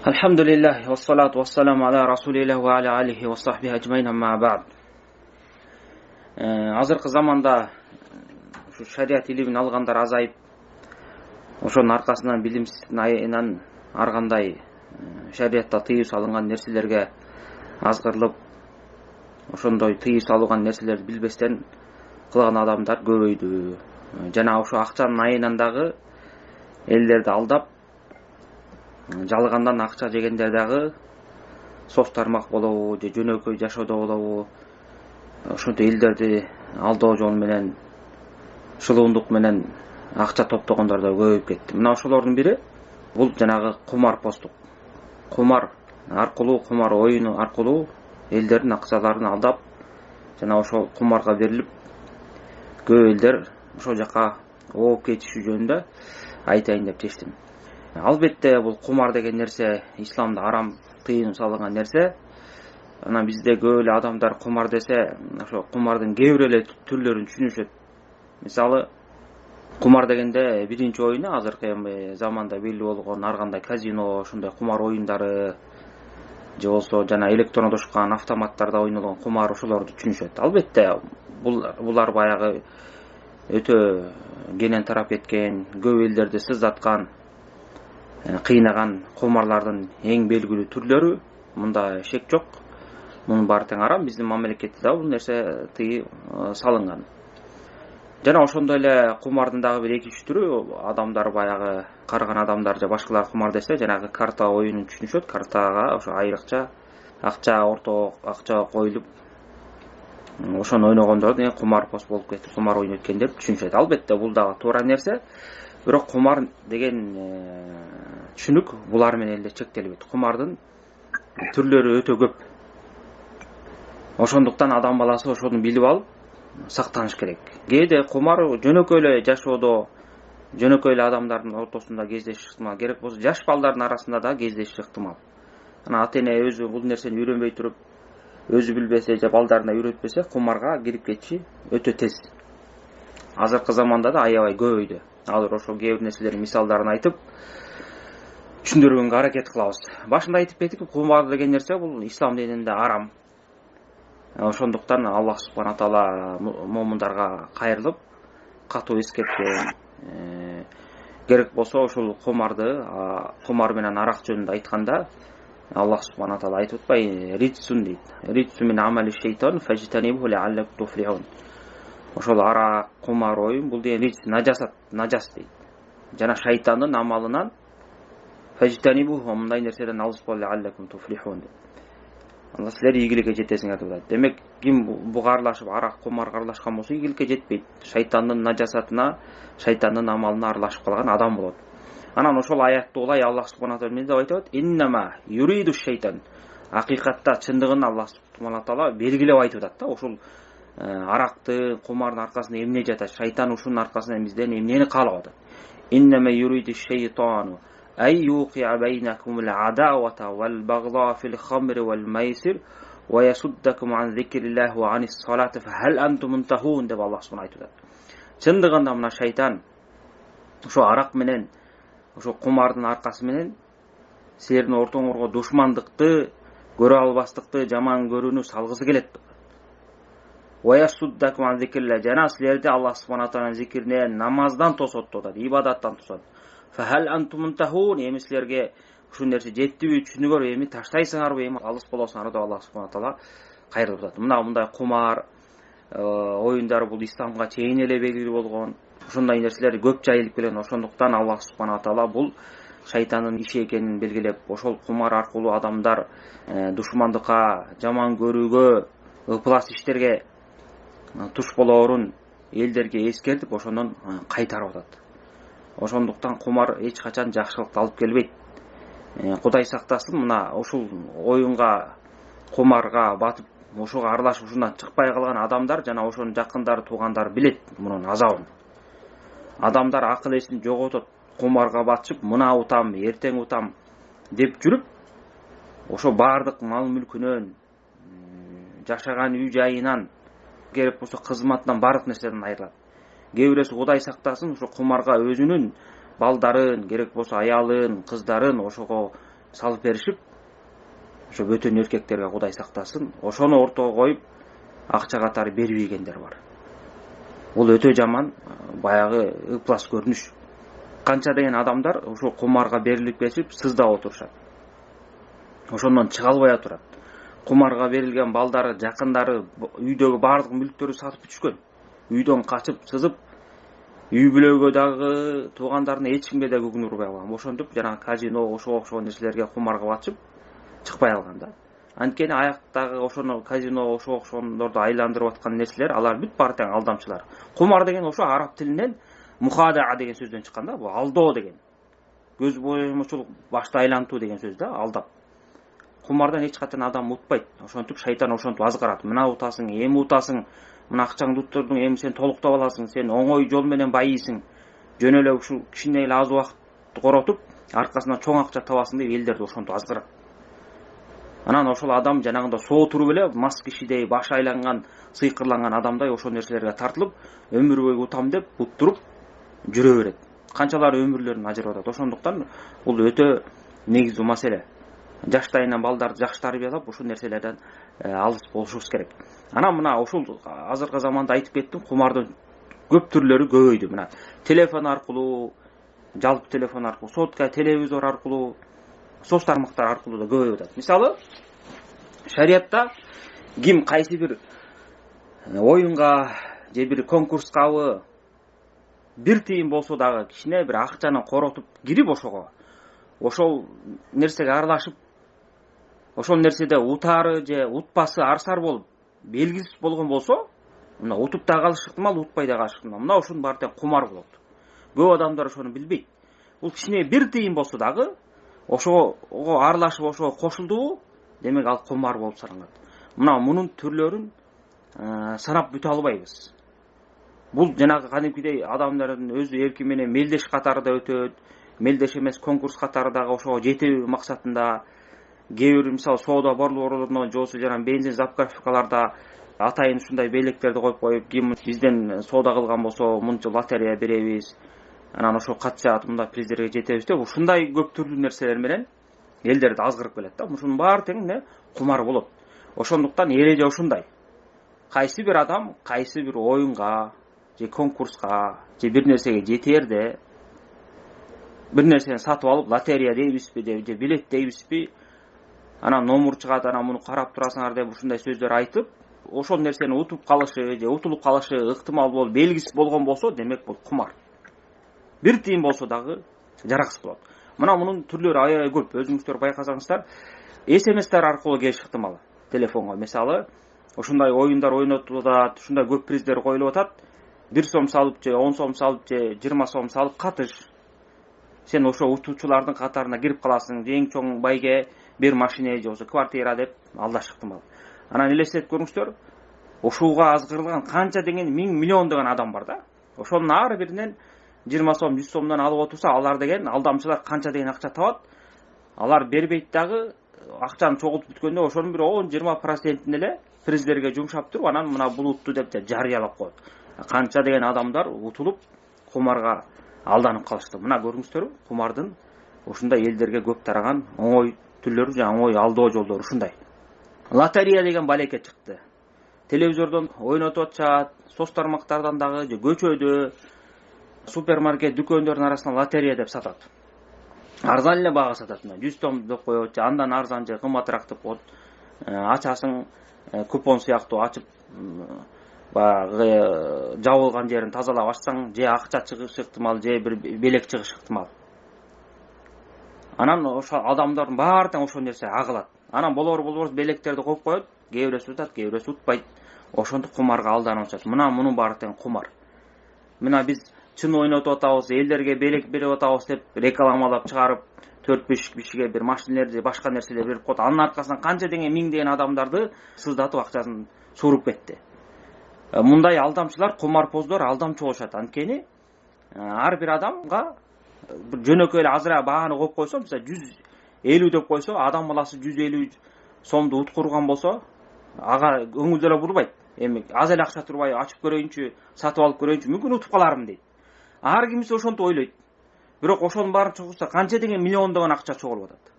Alhamdulillah, wassalatu wassalamu ala rasulillah wa ala alihi wa sahbihi ajmain amma ba'd. Азыркы заманда ушу шариат илимин алгандар азайып, ошонун аркасынан билимсиздиктин айынан ар кандай шариатта тыюу салынган нерселерге азгырылып, ошондой тыюу салынган нерселерди билбестен кылган адамдар көбөйдү. Жана ошо акчанын айынан дагы элдерди алдап, жалгандан акча жегендер дагы соц тармак болобу же жөнөкөй жашоодо болобу, ошонтип элдерди алдоо жол менен, шылуундук менен акча топтогондор да көбөйүп кетти. Мына ошолордун бири бул жанагы кумарпоздук. Кумар аркылуу, кумар оюну аркылуу элдердин акчаларын алдап, жана ошол кумарга берилип, көп элдер ошол жака ооп кетиши жөнүндө айтайын деп чечтим. Албетте бул кумар деген нерсе исламда арам, тыюу салынган нерсе. Анан бизде көп эле адамдар кумар десе, ошо кумардын кээ бир эле түрлөрүн түшүнүшөт. Мисалы, кумар дегенде биринчи оюну азыркы заманда белгилүү болгон ар кандай казино, ошондой кумар оюндары же болсо жана электрондошкан автоматтарда ойнолгон кумар, ошолорду түшүнүшөт. Албетте булар баягы өтө кенен тарап кеткен, көп элдерди сыздаткан, кыйнаган кумарлардын эң белгилүү түрлөрү. Мында шек жок. Мунун баары тең арам. Биздин мамлекетте да бул нерсе тыюу салынган. Жана ошондой эле кумардын дагы бир эки-үч түрү, адамдар баягы карыган адамдар же башкалар кумар десе, жанагы карта оюнун түшүнүшөт. Картага ошо айрыкча акча, орто акча коюлуп, ошону ойногондордун кумарпоз болуп кетип, кумар ойнойт экен деп түшүнүшөт. Албетте бул дагы туура нерсе. Бирок кумар деген түшүнүк булар менен эле чектелбейт. Кумардын түрлөрү өтө көп. Ошондуктан адам баласы ошону билип алып, сактаныш керек. Кээде кумар жөнөкөй эле жашоодо, жөнөкөй эле адамдардын ортосунда кездешиши ыктымал. Керек болсо жаш балдардын арасында да кездешиши ыктымал. Анан ата-эне өзү бул нерсени үйрөнбөй туруп, өзү билбесе же балдарына үйрөтпесе, кумарга кирип кетиши өтө тез. Азыркы заманда да аябай көбөйдү. Азыр ошол кээ бир нерселердин мисалдарын айтып, түшүндүргөнгө аракет кылабыз. Башында айтып кеттик, кумар деген нерсе бул ислам дининде арам. Ошондуктан Аллах субхана таала момундарга кайрылып, катуу эскерткен. Керек болсо ушул кумар менен арак жөнүндө айтканда, Аллах субхана таала айтып атпайбы, ритсун дейт. Ритсу мин амали шейтан фажтанибу лааллакум туфлихун. Ошол арак, кумар оюн бул деген ритс, нажас дейт. Жана шайтандын амалынан фажтанибу, мындай нерседен алыс бол лааллакум туфлихун дейт. Анда силер ийгиликке жетесиңер деп айтат. Демек, ким буга аралашып, арак, кумарга аралашкан болсо ийгиликке жетпейт. Шайтандын нажасатына, шайтандын амалына аралашып калган адам болот. Анан ошол аятты улай Аллах субхана таала эмне деп айтат? Иннама юриду шайтан. Акыйкатта чындыгын Аллах субхана таала белгилеп айтып атат да. Ошол аракты, кумардын аркасында эмне жатат? Шайтан ушунун аркасында бизден эмнени каалап атат? Иннама юриду шайтану ай юқиа байнакумул адавата вал багда фил хамри вал майсир ва ясуддакум ан зикриллахи ва анис салати фахал антум мунтахун деп Аллах субхана айтат. Чындыгында мына шайтан ошо арак менен, ошо кумардын аркасы менен силердин ортоңорго душмандыкты, көрө албастыкты, жаман көрүүнү салгысы келет. Ва ясуддакум ан зикриллахи, жана силерди Аллах субхана тааланын зикиринен, намаздан тосот деп, ибадаттан тосот. Фахал антум мунтахун, эми силерге ушул нерсе жеттиби, түшүнүңөр, эми таштайсыңарбы, эми алыс болосуңар деп Аллах субхана таала кайрылып атат. Мындай кумар оюндар бул исламга чейин эле белгилүү болгон. Ушундай нерселер көп жайылып келген. Ошондуктан Аллах субхана таала бул шайтандын иши экенин белгилеп, ошол кумар аркылуу адамдар душмандыкка, жаман көрүүгө, ыплас иштерге туш болоорун элдерге эскертип, ошондон кайтарып атат. Ошондуктан кумар эч качан жакшылыкты алып келбейт. Кудай сактасын, мына ушул оюнга, кумарга батып, ошого аралашып, ушундан чыкпай калган адамдар жана ошонун жакындары, туугандары билет мунун азабын. Адамдар акыл эсин жоготот, кумарга батышып, мына утам, эртең утам деп жүрүп, ошо баардык мал мүлкүнөн, жашаган үй жайынан, керек болсо кызматынан, баардык нерседен айрылат. Кээ бирөөсү Кудай сактасын, ошо кумарга өзүнүн балдарын, керек болсо аялын, кыздарын ошого салып беришип, ошо бөтөн эркектерге Кудай сактасын, ошону ортого коюп акча катары бербегендер бар. Бул өтө жаман, баягы ыплас көрүнүш. Канча деген адамдар ушул кумарга берилип кетип, сыздап отурушат. Ошондон чыга албай турат. Кумарга берилген балдары, жакындары, үйдөгү баардык мүлктөрү сатып бүтүшкөн. Үйдөн качып, сызып, үй бүлөгө дагы, туугандарына эч кимге да күгүн урбай калган. Ошентип жана казино, ошого окшогон нерселерге кумарга батышып чыкпай калган да. Анткени аяктагы ошоно казино, ошого окшогондорду айландырып аткан нерселер, алар бүт баары тең алдамчылар. Кумар деген ошо араб тилинен мухадаа деген сөздөн чыккан да, бул алдоо деген. Көз боемочулук, башты айлантуу деген сөз да, алдап. Кумардан эч качан адам утпайт. Ошентип шайтан ошентип азгарат. Мына утасың, эми утасың, мына акчаңды уттурдуң, эми сен толуктап аласың, сен оңой жол менен байыйсың. Жөн эле ушул кичине эле аз убакыт коротуп, аркасынан чоң акча табасың деп элдерди ошентип азгарат. Анан ошол адам жанагында соо туруп эле мас кишидей, башы айланган, сыйкырланган адамдай ошол нерселерге тартылып, өмүр бою утам деп уттуруп жүрө берет. Канчалар өмүрлөрүн ажырап атат. Ошондуктан бул өтө негизги маселе. Жаштайынан балдарды жакшы тарбиялап, ушул нерселерден алыс болушубуз керек. Анан мына ушул азыркы заманда айтып кеттим, кумардын көп түрлөрү көбөйдү. Мына телефон аркылуу, жалпы телефон аркылуу, сотка, телевизор аркылуу, соц тармактар аркылуу да көбөйүп атат. Мисалы, шариятта ким кайсы бир оюнга же бир конкурскабы бир тыйын болсо дагы кичине бир акчаны коротуп кирип ошого, ошол нерсеге аралашып, ошол нерседе утаары же утпасы арсар болуп белгисиз болгон болсо, мына утуп да калышы ыктымал, утпай да калышы ыктымал. Мына ушунун баары тең кумар болот. Көп адамдар ошону билбейт. Бул кичине бир тыйын болсо дагы ошого аралашып, ошого кошулдубу, демек ал кумар болуп саналат. Мына мунун түрлөрүн санап бүтө албайбыз. Бул жанагы кадимкидей адамдардын өзү эрки менен мелдеш катары да өтөт. Мелдеш эмес, конкурс катары дагы ошого жетүү максатында кээ бир мисалы соода борборлорунда же болбосо жана бензин заправкаларда атайын ушундай белектерди коюп, ким бизден соода кылган болсо мынча лотерея беребиз, анан ошо катышат, мындай приздерге жетебиз деп, ушундай көп түрлүү нерселер менен элдерди азгырып келет да. Ушунун баары тең кумар болот. Ошондуктан эреже ушундай. Кайсы бир адам кайсы бир оюнга же конкурска же бир нерсеге жетээрде бир нерсени сатып алып, лотерея дейбизби же билет дейбизби, анан номер чыгат, анан муну карап турасыңар деп ушундай сөздөр айтып, ошол нерсени утуп калышы же утулуп калышы ыктымал болуп белгисиз болгон болсо, демек бул кумар. Бир тыйын болсо дагы жараксыз болот. Мына мунун түрлөрү аябай көп. Өзүңүздөр байкасаңыздар, SMS-тер аркылуу келиш ыктымал телефонго. Мисалы, ушундай оюндар ойнотулуп атат, ушундай көп приздер коюлуп атат. 1 сом салып же 10 сом салып же 20 сом салып катыш. Сен ошо утуучулардын катарына кирип каласың. Эң чоң байге бир машина же болбосо квартира деп алдаш ыктымал. Анан элестетип көрүңүздөр, ушуга азгырылган канча деген миң миллион деген адам бар да. Ошонун ар биринен 20 сом, 100 сомдон алып отурса, алар деген алдамчылар канча деген акча табат. Алар бербейт дагы, акчаны чогултуп бүткөндө ошонун бир 10-20% эле приздерге жумшап туруп, анан мына бул утту деп жарыялап коет. Канча деген адамдар утулуп кумарга алданып калышты. Мына көрүңүздөрбү, кумардын ушундай элдерге көп тараган оңой түрлөрү жана оңой алдоо жолдору ушундай. Лотерея деген балеке чыкты. Телевизордон ойнотуп атышат, соц тармактардан дагы же көчөдө, супермаркет, дүкөндөрдүн арасынан лотерея деп сатат. Арзан эле баага сатат. 100 сом деп коет, же андан арзан же кымбатыраак деп коет. Ачасың, купон сыяктуу ачып, баягы жабылган жерин тазалап ачсаң, же акча чыгышы ыктымал, же бир белек чыгышы ыктымал. Анан ошо адамдардын баары тең ошол нерсе агылат. Анан болор белектерди коюп коет, кээ бирөөсү утат, кээ бирөөсү утпайт. Ошондук кумарга алданып атышат. Мына мунун баары тең кумар. Мына биз чын ойнотуп атабыз, элдерге белек берип атабыз деп рекламалап чыгарып, 4-5 кишиге бир машиналер же башка нерселер берип коет. Анын аркасынан канча деген миң деген адамдарды сыздатып акчасын суруп кетти. Мындай алдамчылар, кумарпоздор алдамчы болушат. Анткени ар бир адамга жөнөкөй эле азыраак бааны коюп койсо, мисалы 150 деп койсо, адам баласы 150 сомду уткурган болсо, ага көңүл деле бурбайт. Эми аз эле акча турбай ачып көрөйүнчү, сатып алып көрөйүнчү, мүмкүн утуп калармын дейт. Ар кимиси ошентип ойлойт. Бирок ошонун баарын чогултса канча деген миллиондогон акча чогулуп атат.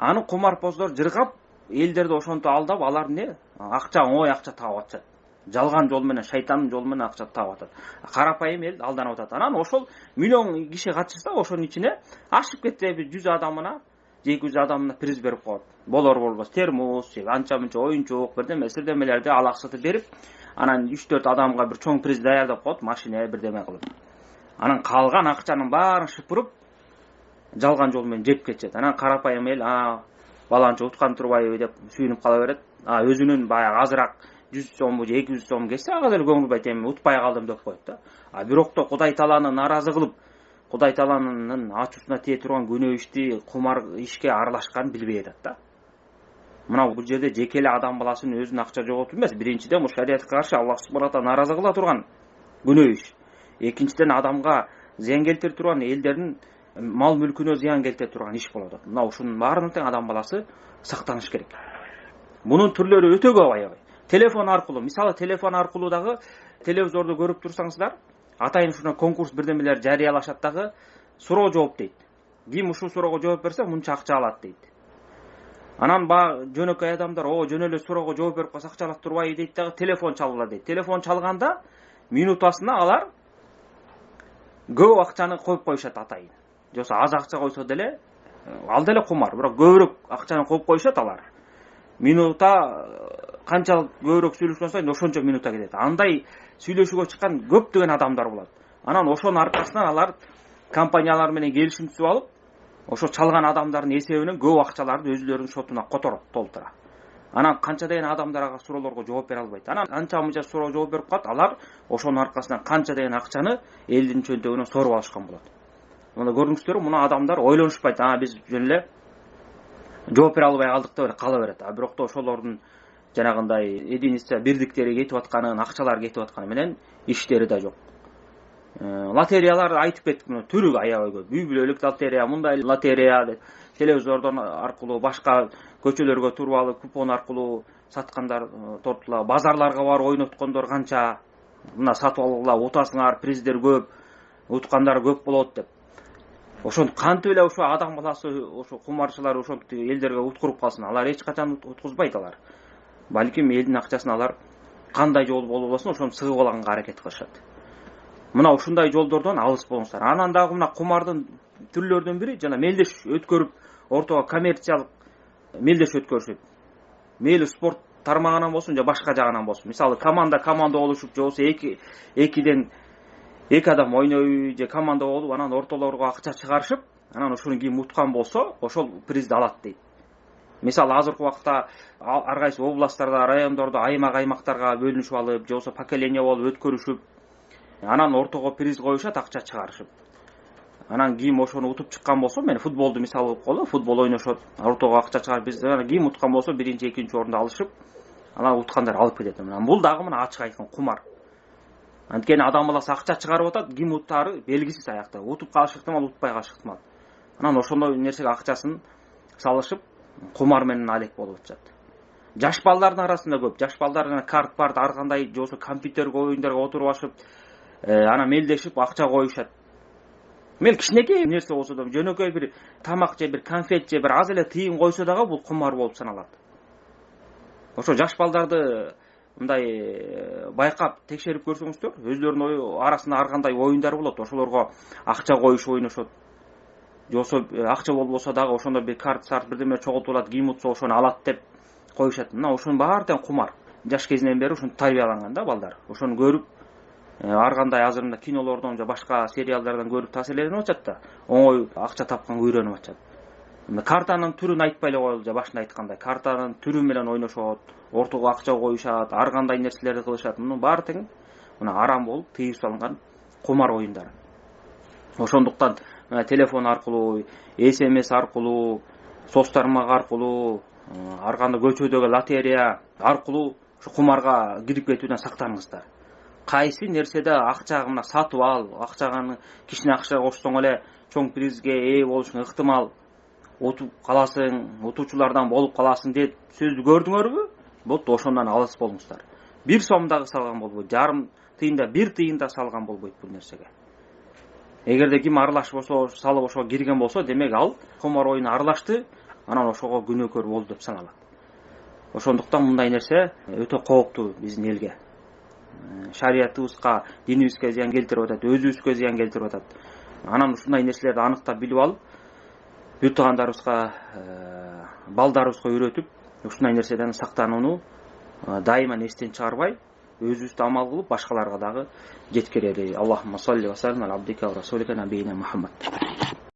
Аны кумарпоздор жыргап, элдерди ошонтип алдап, алар эмне? Акча, оңой акча таап атышат. Жалган жол менен, шайтандын жолу менен акча таап атат. Карапайым эл алданып атат. Анан ошол миллион киши катышса, ошонун ичине ашып кетсе 100 адамына, 200 адамына приз берип коет. Болор болбос термос, анча мынча оюнчук, бирдемелерди алаксытып берип, анан 3-4 адамга бир чоң приз даярдап коет, машина бирдеме кылып. Анан калган акчанын баарын шыпырып, жалган жол менен жеп кетет. Анан карапайым эл, баланча уткан турбайбы деп сүйүнүп кала берет. Өзүнүн баягы азыраак 100 сомбу, 200 сом келсе, ага деле көңүл байт, эми утпай калдым деп коет да. Бирок да Кудай Тааланы наразы кылып, Кудай Тааланын ачуусуна тие турган күнөө ишти, кумар ишке аралашканын билбей атат да. Мына бул жерде жеке эле адам баласынын өзүнүн акча жоготуу эмес. Биринчиден, бул шариатка каршы, Аллах субхана таала наразы кыла турган күнөө иш. Экинчиден, адамга зыян келтире турган, элдердин мал мүлкүнө зыян келтире турган иш болот. Мына ушунун баарынан тең адам баласы сактаныш керек. Мунун түрлөрү өтө көп аябай. Телефон аркылуу, мисалы телефон аркылуу дагы телевизорду көрүп турсаңыздар, атайын ушуна конкурс бирдемелер жарыялашат дагы, суроо жооп дейт. Ким ушул суроого жооп берсе, мынча акча алат дейт. Анан жөнөкөй адамдар, жөн эле суроого жооп берип калса акча алат турбайбы дейт дагы, телефон чалгыла дейт. Телефон чалганда минутасына алар көп акчаны коюп коюшат атайын. Же болбосо аз акча койсо деле, ал деле кумар, бирок көбүрөөк акчаны коюп коюшат алар. Минута канчалык көбүрөөк сүйлөшкөн сайын ошончо минута кетет. Андай сүйлөшүүгө чыккан көптөгөн адамдар болот. Анан ошонун аркасынан алар компаниялар менен келишим түзүп алып, ошо чалган адамдардын эсебинен көп акчаларды өзүлөрүнүн шотуна которот толтура. Анан канча деген адамдар ага суроолорго жооп бере албайт. Анан анча мынча суроо жооп берип калат, алар ошонун аркасынан канча деген акчаны элдин чөнтөгүнөн соруп алышкан болот. Мына көрдүңүздөр, муну адамдар ойлонушпайт. Биз жөн эле жооп бере албай калдык деп кала берет. Бирок да ошолордун жанагындай единица бирдиктери кетип атканын, акчалар кетип атканы менен иштери да жок. Лотереялар айтып кеттик, мына түрү аябай көп. Үй бүлөлүк лотерея, мындай лотерея деп телевизордон аркылуу, башка көчөлөргө туруп алып купон аркылуу саткандар тортула, базарларга барып ойноткондор канча. Мына сатып алгыла, утасыңар, приздер көп, уткандар көп болот деп. Ошону кантип эле ошо адам баласы, ошо кумарчылар ошентип элдерге уткуруп калсын? Алар эч качан уткузбайт алар. Балким элдин акчасын алар кандай жол болбосун ошону сыгып алганга аракет кылышат. Мына ушундай жолдордон алыс болуңуздар. Анан дагы мына кумардын түрлөрүнүн бири жана мелдеш өткөрүп, ортого коммерциялык мелдеш өткөрүшөт. Мейли спорт тармагынан болсун же башка жагынан болсун. Мисалы команда болушуп, же болбосо экиден эки адам ойнойбу же команда болуп, анан ортолорго акча чыгарышып, анан ошону ким уткан болсо, ошол призди алат дейт. Мисалы азыркы убакта ар кайсы областтарда, райондордо аймактарга бөлүнүшүп алып, же болбосо поколение болуп өткөрүшүп, анан ортого приз коюшат акча чыгарышып. Анан ким ошону утуп чыккан болсо, мен футболду мисалы алып коелу, футбол ойношот, ортого акча чыгарып, ким уткан болсо биринчи, экинчи орунду алышып, анан уткандар алып кетет. Бул дагы мына ачык айткан кумар. Анткени адам баласы акча чыгарып атат, ким уттаары белгисиз аякта. Утуп калышы ыктымал, утпай калышы ыктымал. Анан ошондой нерсеге акчасын салышып, кумар менен алек болуп атышат. Жаш балдардын арасында көп. Жаш балдар карт бар, ар кандай же болбосо компьютер оюндарга отуруп алышып, анан мелдешип акча коюшат. Мел кичинекей нерсе болсо да, жөнөкөй бир тамак же бир конфет же бир аз эле тыйын койсо дагы бул кумар болуп саналат. Ошо жаш балдарды мындай байкап текшерип көрсөңүздөр, өзлөрүнүн арасында ар кандай оюндар болот, ошолорго акча коюшуп ойношот. Же болбосо акча болбосо дагы ошондо бир карт бирдеме чогултулат, ким утса ошону алат деп коюшат. Мына ошонун баары тең кумар. Жаш кезинен бери ушуну тарбияланган да балдар. Ошону көрүп, ар кандай азыр мына кинолордон же башка сериалдардан көрүп таасирленип атышат да, оңой акча тапканга үйрөнүп атышат. Картанын түрүн айтпай эле коелу, же башында айткандай, картанын түрү менен ойношот, ортого акча коюшат, ар кандай нерселерди кылышат. Мунун баары тең мына арам болуп тыйып салынган кумар оюндары. Ошондуктан телефон аркылуу, SMS аркылуу, соц тармак аркылуу, ар кандай көчөдөгү лотерея аркылуу ушу кумарга кирип кетүүдөн сактаныңыздар. Кайсы нерседе акча мына сатып ал, акчаны кичине акча кошсоң эле чоң призге ээ болушуң ыктымал, утуп каласың, утуучулардан болуп каласың деп сөздү көрдүңөрбү? Болот, ошондон алыс болуңуздар. 1 сом дагы салган болбойт, жарым тыйында 1 тыйын да салган болбойт бул нерсеге. Эгерде ким аралашып болсо, салып ошо кирген болсо, демек ал кумар оюна аралашты, анан ошого күнөөкөр болду деп саналат. Ошондуктан мындай нерсе өтө кооптуу биздин элге. Шариятыбызга, динибизге зыян келтирип атат, өзүбүзгө зыян келтирип атат. Анан ушундай нерселерди аныктап билип алып, үй туугандарыбызга, балдарыбызга үйрөтүп, ушундай нерседен сактанууну дайыма эстен чыгарбай, өзүбүздө амал кылып, башкаларга дагы жеткирели. Аллахумма салли ва саллим ала абдика ва расулика набийина Мухаммад.